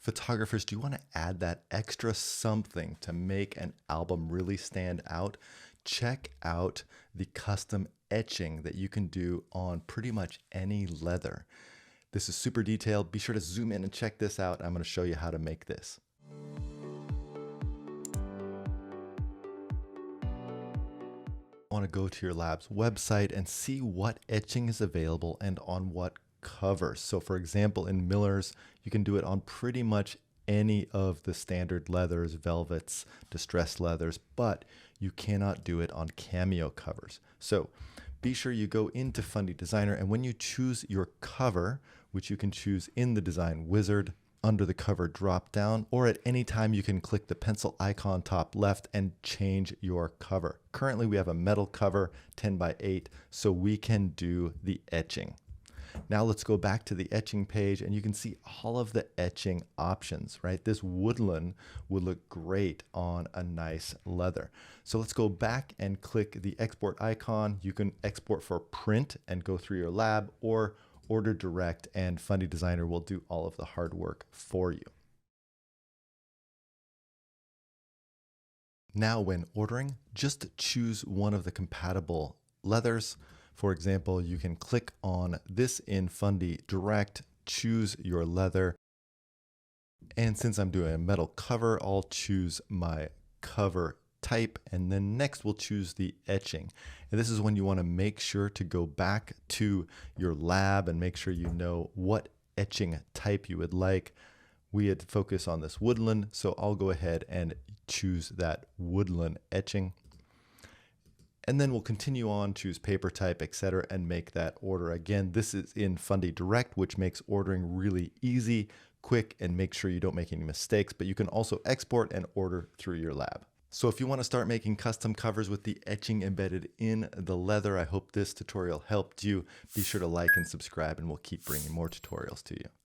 Photographers, do you want to add that extra something to make an album really stand out? Check out the custom etching that you can do on pretty much any leather. This is super detailed. Be sure to zoom in and check this out. I'm going to show you how to make this. Want to go to your lab's website and see what etching is available and on what covers. So for example, in Miller's, you can do it on pretty much any of the standard leathers, velvets, distressed leathers, but you cannot do it on cameo covers. So be sure you go into Fundy Designer, and when you choose your cover, which you can choose in the design wizard, under the cover drop down, or at any time you can click the pencil icon top left and change your cover. Currently we have a metal cover 10 by 8, so we can do the etching. Now let's go back to the etching page and you can see all of the etching options, right? This woodland would look great on a nice leather. So let's go back and click the export icon. You can export for print and go through your lab, or order direct, and Fundy Designer will do all of the hard work for you. Now when ordering, just choose one of the compatible leathers. For example, you can click on this in Fundy Direct, choose your leather. And since I'm doing a metal cover, I'll choose my cover type, and then next we'll choose the etching. And this is when you want to make sure to go back to your lab and make sure you know what etching type you would like. We had to focus on this woodland, so I'll go ahead and choose that woodland etching. And then we'll continue on, choose paper type, etc., and make that order. Again, this is in Fundy Direct, which makes ordering really easy, quick, and make sure you don't make any mistakes, but you can also export and order through your lab. So if you want to start making custom covers with the etching embedded in the leather, I hope this tutorial helped you. Be sure to like and subscribe, and we'll keep bringing more tutorials to you.